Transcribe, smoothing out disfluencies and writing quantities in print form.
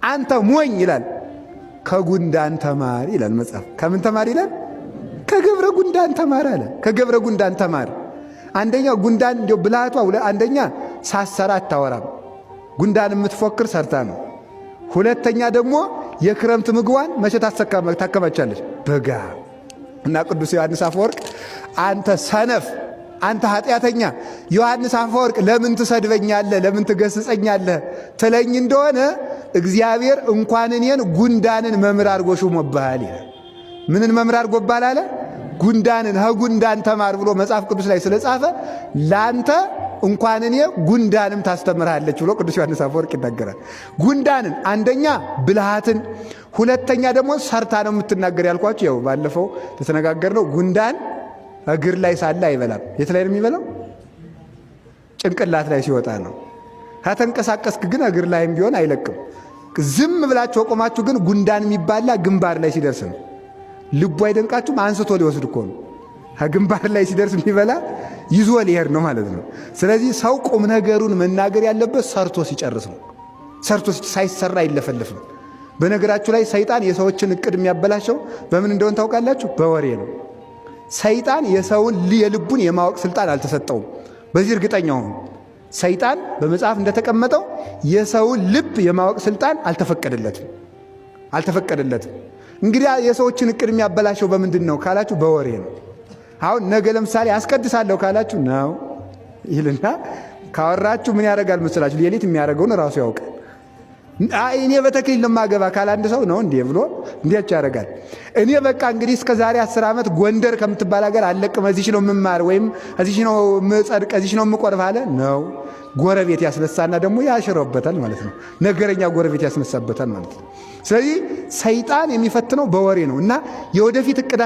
አንተ ሞኝ ይላል ከጉንዳን ተማር ይላል መጽሐፍ። ከምን ተማር ይላል? ከገብረ ጉንዳን ተማር አለ። ከገብረ ጉንዳን ተማር። አንደኛ ጉንዳን እንዲያው ብልሃቷ አንደኛ ሳሰራ አታወራም። ጉንዳን የምትፎክር ሰርታ ነው። ሁለተኛ ደግሞ የክረምት ምግቧን መቼ ታከማቻለች? በጋ። እና ቅዱስ ዮሐንስ አፈወርቅ አንተ ሰነፍ፣ አንተ ኃጢአተኛ ዮሐንስ አፈወርቅ ለምን ትሰድበኛለህ? ለምን ትገስጸኛለህ? ትለኝ እንደሆነ እግዚአብሔር እንኳን እኔን ጉንዳንን መምህር አድርጎ ሾሞብሃል ይላል። ምንን መምህር አድርጎብሃል አለ? ጉንዳንን። ከጉንዳን ተማር ብሎ መጽሐፍ ቅዱስ ላይ ስለጻፈ ላንተ እንኳን እኔ ጉንዳንም ታስተምርሃለች ብሎ ቅዱስ ዮሐንስ አፈወርቅ ይናገራል። ጉንዳንን አንደኛ ብልሃትን፣ ሁለተኛ ደግሞ ሰርታ ነው የምትናገር ያልኳችሁ። ያው ባለፈው ተነጋገርነው። ጉንዳን እግር ላይ ሳለ አይበላም። የት ላይ ነው የሚበላው? ጭንቅላት ላይ ሲወጣ ነው። ከተንቀሳቀስክ ግን እግር ላይም ቢሆን አይለቅም። ዝም ብላችሁ ቆማችሁ ግን ጉንዳን የሚባላ ግንባር ላይ ሲደርስ ነው። ልቡ አይደንቃችሁም? አንስቶ ሊወስድ እኮ ነው። ከግንባር ላይ ሲደርስ የሚበላ ይዞ ሊሄድ ነው ማለት ነው። ስለዚህ ሰው ቁም ነገሩን መናገር ያለበት ሰርቶ ሲጨርስ ነው። ሰርቶ ሳይሰራ አይለፈልፍም። በነገራችሁ ላይ ሰይጣን የሰዎችን እቅድ የሚያበላሸው በምን እንደሆነ ታውቃላችሁ? በወሬ ነው። ሰይጣን የሰውን የልቡን የማወቅ ስልጣን አልተሰጠውም። በዚህ እርግጠኛ ሁኑ። ሰይጣን በመጽሐፍ እንደተቀመጠው የሰውን ልብ የማወቅ ስልጣን አልተፈቀደለትም። እንግዲህ የሰዎችን እቅድ የሚያበላሸው በምንድን ነው ካላችሁ? በወሬ ነው። አሁን ነገ ለምሳሌ አስቀድሳለሁ ካላችሁ ነው ይልና ካወራችሁ ምን ያደርጋል መስላችሁ? ሌሊት የሚያደርገውን ራሱ ያውቃል። እኔ በተክሊል ለማገባ ካለ አንድ ሰው ነው እንዴ ብሎ እንዴት ያደርጋል? እኔ በቃ እንግዲህ እስከ ዛሬ 10 ዓመት ጎንደር ከምትባል ሀገር አለቅም፣ እዚህ ነው የምማር ወይም እዚህ ነው የምጸድቅ፣ እዚህ ነው የምቆርብ አለ ነው። ጎረቤት ያስነሳና ደግሞ ያሽረውበታል ማለት ነው። ነገረኛ ጎረቤት ያስነሳበታል ማለት ነው። ስለዚህ ሰይጣን የሚፈትነው በወሬ ነው እና የወደፊት እቅዳ